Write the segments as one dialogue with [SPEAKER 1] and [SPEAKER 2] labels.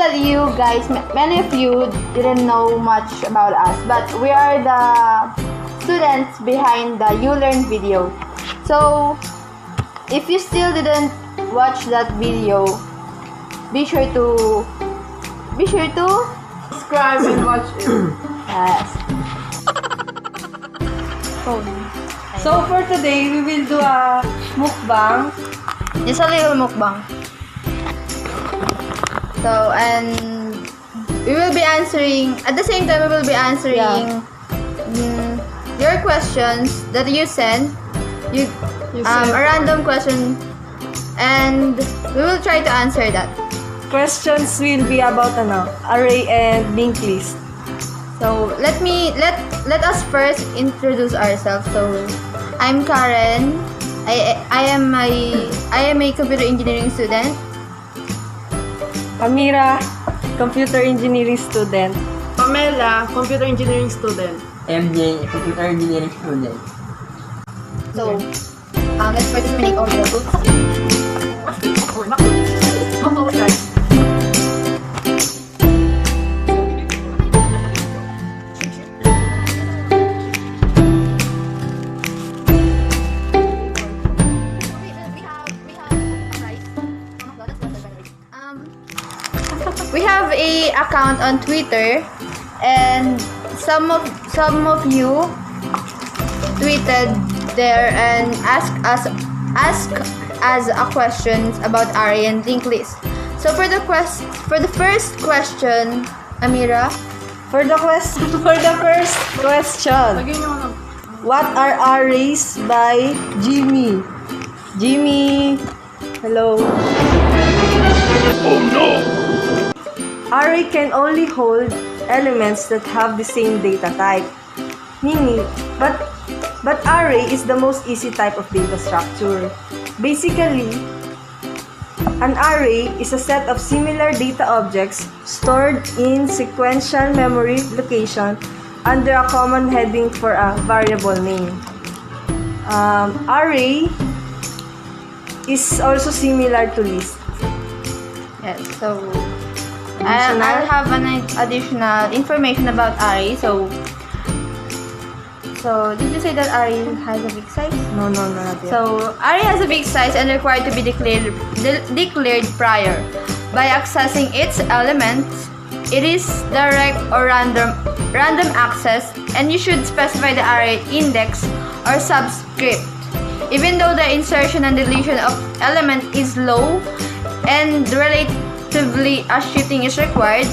[SPEAKER 1] that you guys, many of you didn't know much about us, but we are the students behind the You Learn video. So, if you still didn't watch that video, be sure to
[SPEAKER 2] subscribe and watch it.
[SPEAKER 1] yes.
[SPEAKER 2] So for today, we will do a mukbang.
[SPEAKER 1] Just a little mukbang. So, and we will be answering, at the same time, we will be answering your questions that you sent. A random question, and we will try to answer that.
[SPEAKER 2] Questions will be about array and linked list.
[SPEAKER 1] So, let us first introduce ourselves. So, I'm Karen. I am a computer engineering student.
[SPEAKER 2] Amira, computer engineering student.
[SPEAKER 3] Pamela, computer engineering student.
[SPEAKER 4] MJ, computer engineering student.
[SPEAKER 1] So, let's first make all the we have a account on Twitter, and some of you tweeted there and ask us a questions about array and linked list. So for the first question, Amira,
[SPEAKER 2] For the first question, what are arrays by Jimmy? Jimmy, hello.
[SPEAKER 5] Oh no!
[SPEAKER 2] Array can only hold elements that have the same data type. Meaning, but array is the most easy type of data structure. Basically, an array is a set of similar data objects stored in sequential memory location under a common heading for a variable name. Array is also similar to list.
[SPEAKER 1] yes. So I'll have an additional information about array. So did you say that array has a big size?
[SPEAKER 2] No, not yet.
[SPEAKER 1] So, array has a big size and required to be declared prior. By accessing its elements, it is direct or random access, and you should specify the array index or subscript. Even though the insertion and deletion of element is low and relatively a shifting is required,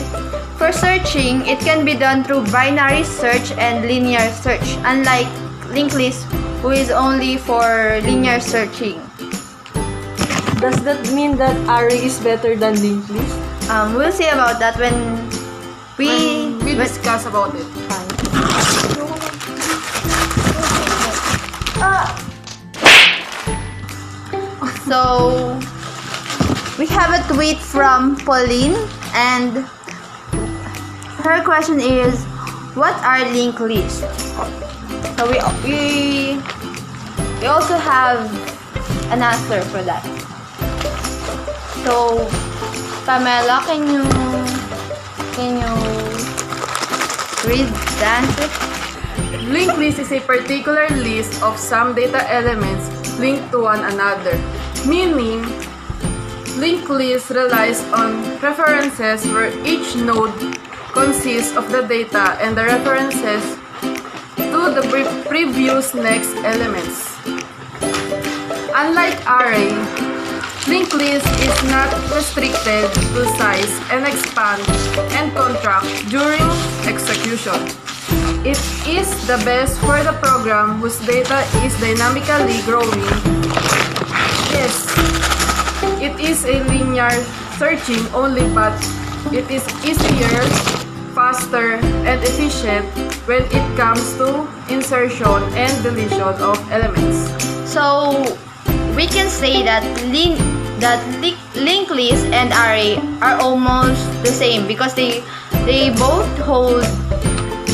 [SPEAKER 1] for searching, it can be done through binary search and linear search, unlike linked list, who is only for linear searching.
[SPEAKER 2] Does that mean that array is better than linked list?
[SPEAKER 1] We'll see about that when we
[SPEAKER 3] discuss about it.
[SPEAKER 1] So, we have a tweet from Pauline, and her question is, what are linked lists? So we also have an answer for that. So, Pamela, can you read the answer?
[SPEAKER 3] Linked list is a particular list of some data elements linked to one another. Meaning, linked list relies on references where each node consists of the data and the references to the previous next elements. Unlike array, linked list is not restricted to size and expand and contract during execution. It is the best for the program whose data is dynamically growing. Yes, it is a linear searching only, but it is easier, faster, and efficient when it comes to insertion and deletion of elements.
[SPEAKER 1] So, we can say that linked list and array are almost the same because they both hold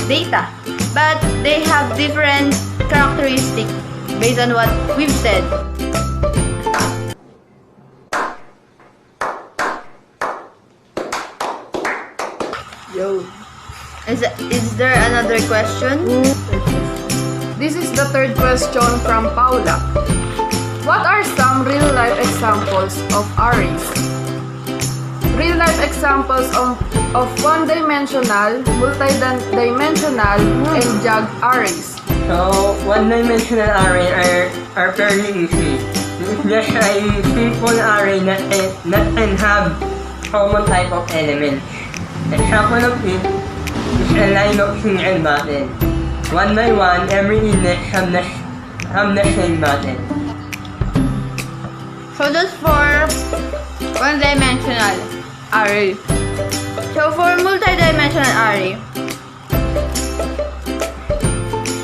[SPEAKER 1] data, but they have different characteristics based on what we've said.
[SPEAKER 2] Yo.
[SPEAKER 1] Is there another question?
[SPEAKER 3] This is the third question from Paula. What are some real-life examples of arrays? Real-life examples of one-dimensional, multi-dimensional, and jagged arrays.
[SPEAKER 4] So, one-dimensional array are fairly easy. It's just a simple array that can have common type of elements. Example of it is a line of single button. One by one, every index have the same button.
[SPEAKER 1] So that's for one-dimensional array. So for multi-dimensional array,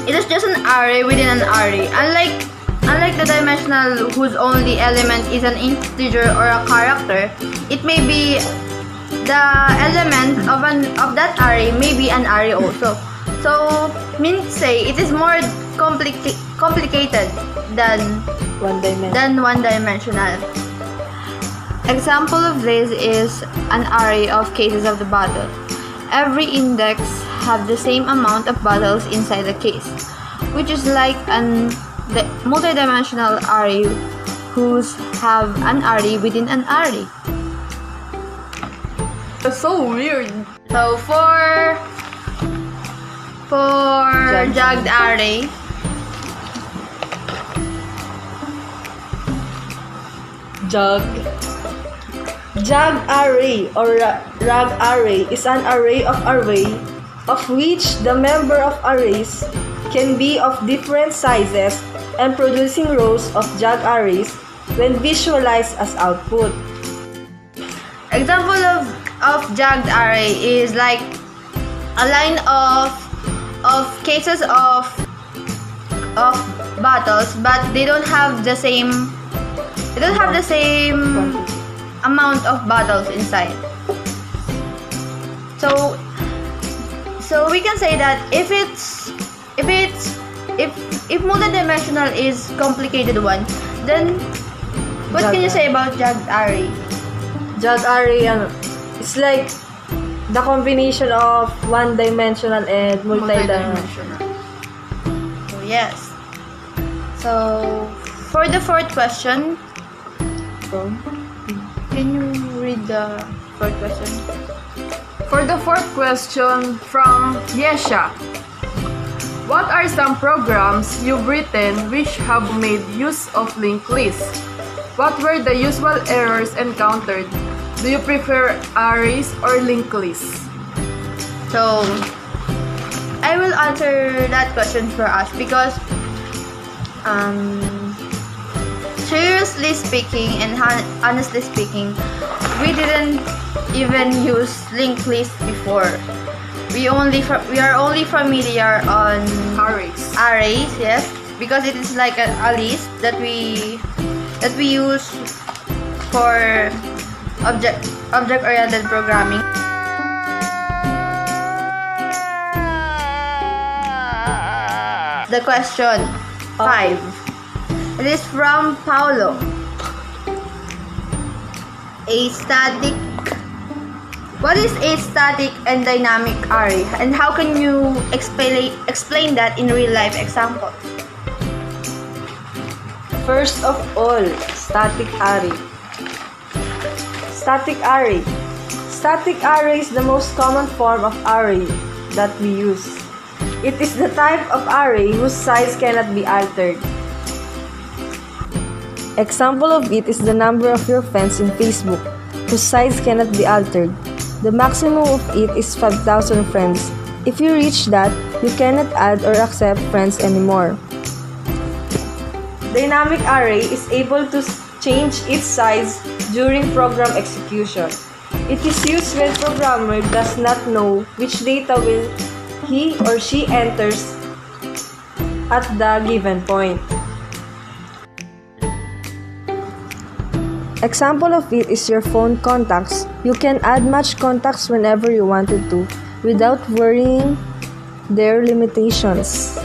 [SPEAKER 1] it is just an array within an array. Unlike the dimensional whose only element is an integer or a character, it may be the element of that array may be an array also. So means say it is more complicated than one-dimensional. Example of this is an array of cases of the bottle. Every index have the same amount of bottles inside the case, which is like the multi-dimensional array whose have an array within an array.
[SPEAKER 3] That's so weird.
[SPEAKER 1] So for jagged array,
[SPEAKER 2] Jagged array or rag array is an array of which the member of arrays can be of different sizes and producing rows of jagged arrays when visualized as output.
[SPEAKER 1] example of jagged array is like a line of cases of bottles, but they don't have the same amount of bottles inside. So we can say that if multidimensional is complicated one, then what can you say about jagged array?
[SPEAKER 2] Jagged array, it's like the combination of one-dimensional and multi-dimensional.
[SPEAKER 1] So yes. So for the fourth question, can you read the fourth question?
[SPEAKER 3] For the fourth question from Yesha. What are some programs you've written which have made use of linked lists? What were the usual errors encountered? Do you prefer arrays or linked lists?
[SPEAKER 1] So I will answer that question for us because seriously speaking and honestly speaking, we didn't even use linked list before. We are only familiar on arrays, yes, because it is like a list that we use for object-oriented programming. The question 5. It is from Paulo. What is a static and dynamic array, and how can you explain that in real life example?
[SPEAKER 2] First of all, static array. Static array. Static array is the most common form of array that we use. It is the type of array whose size cannot be altered. Example of it is the number of your friends in Facebook, whose size cannot be altered. The maximum of it is 5,000 friends. If you reach that, you cannot add or accept friends anymore. Dynamic array is able to change its size during program execution. It is used when programmer does not know which data will he or she enters at the given point. Example of it is your phone contacts. You can add match contacts whenever you wanted to, without worrying their limitations.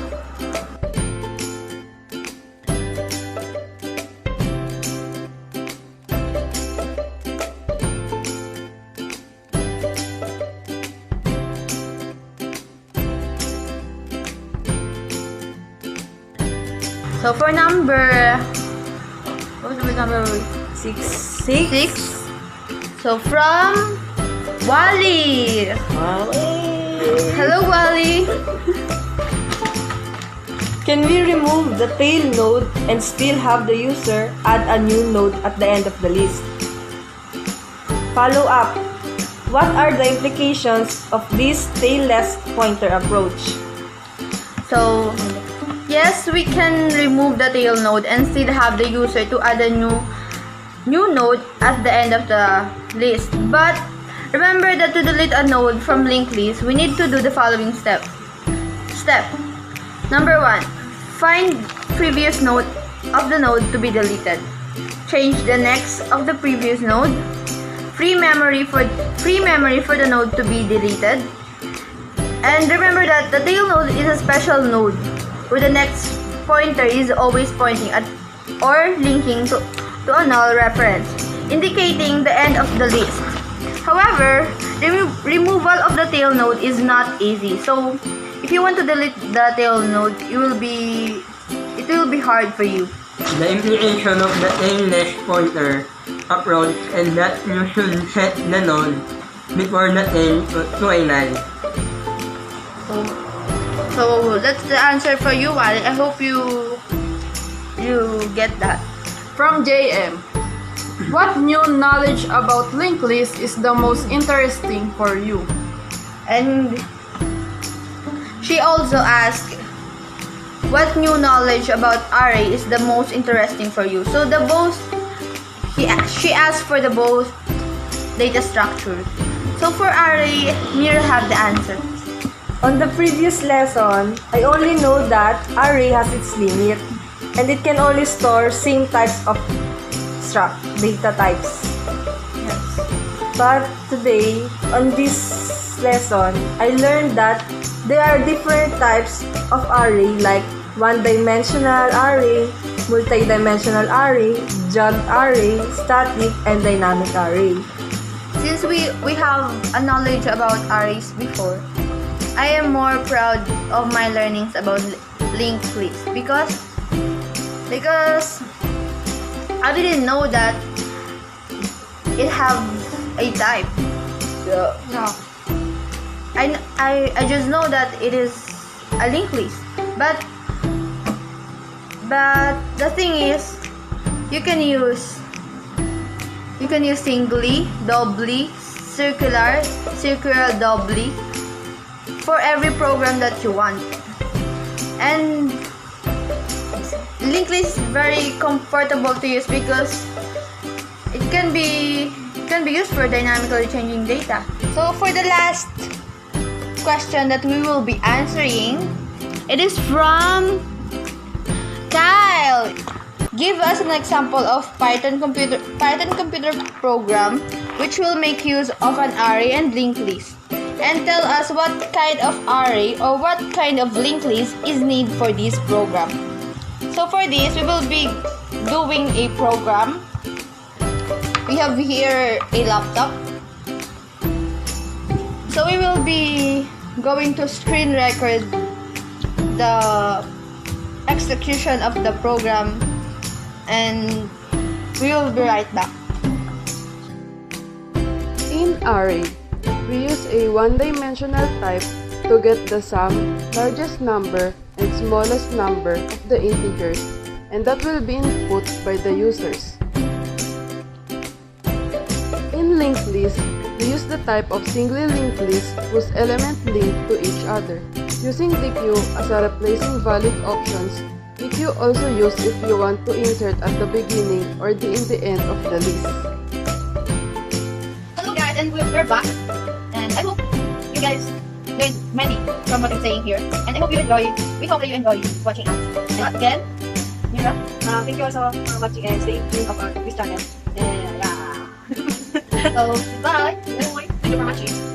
[SPEAKER 1] So for number, what was the number?
[SPEAKER 2] 6.
[SPEAKER 1] 6. So from Wally. Hello, Wally.
[SPEAKER 2] Can we remove the tail node and still have the user add a new node at the end of the list? Follow up. What are the implications of this tailless pointer approach?
[SPEAKER 1] So, yes, we can remove the tail node and still have the user to add a new node at the end of the list. But remember that to delete a node from linked list, we need to do the following step. Number 1, find previous node of the node to be deleted. Change the next of the previous node. Free memory for the node to be deleted. And remember that the tail node is a special node where the next pointer is always pointing at or linking to a null reference, indicating the end of the list. However, removal of the tail node is not easy. So, if you want to delete the tail node, it will be hard for you.
[SPEAKER 4] The implication of the tailless pointer approach is that you should set the node before the tail to a null.
[SPEAKER 1] So that's the answer for you, Wally. I hope you get that.
[SPEAKER 3] From JM. What new knowledge about linked list is the most interesting for you?
[SPEAKER 1] And she also asked, what new knowledge about array is the most interesting for you? So she asked for the both data structure. So for array, Mira have the answer.
[SPEAKER 2] On the previous lesson, I only know that array has its limit and it can only store same types of data types.
[SPEAKER 1] Yes.
[SPEAKER 2] But today, on this lesson, I learned that there are different types of array like one-dimensional array, multi-dimensional array, jogged array, static, and dynamic array.
[SPEAKER 1] Since we have a knowledge about arrays before, I am more proud of my learnings about linked list because I didn't know that it have a type.
[SPEAKER 3] Yeah.
[SPEAKER 1] I just know that it is a linked list, but the thing is, you can use singly, doubly, circular, doubly for every program that you want. And linked list is very comfortable to use because it can be used for dynamically changing data. So for the last question that we will be answering, it is from Kyle. Give us an example of Python computer program which will make use of an array and linked list, and tell us what kind of array or what kind of linked list is needed for this program. So for this, we will be doing a program. We have here a laptop. So we will be going to screen record the execution of the program, and we will be right back.
[SPEAKER 3] In array, we use a one-dimensional type to get the sum, largest number, and smallest number of the integers, and that will be input by the users. In linked list, we use the type of singly linked list whose element link to each other. Using DQ as a replacing valid options, DQ also used if you want to insert at the beginning or in the end of the list.
[SPEAKER 1] Hello guys, and we're back. And I hope you guys learned many from what I'm saying here. And I hope you enjoy. We hope that you enjoy watching us. And again, Mira,
[SPEAKER 2] Thank you also for watching and stay tuned of our this channel.
[SPEAKER 1] so bye. Thank you for watching.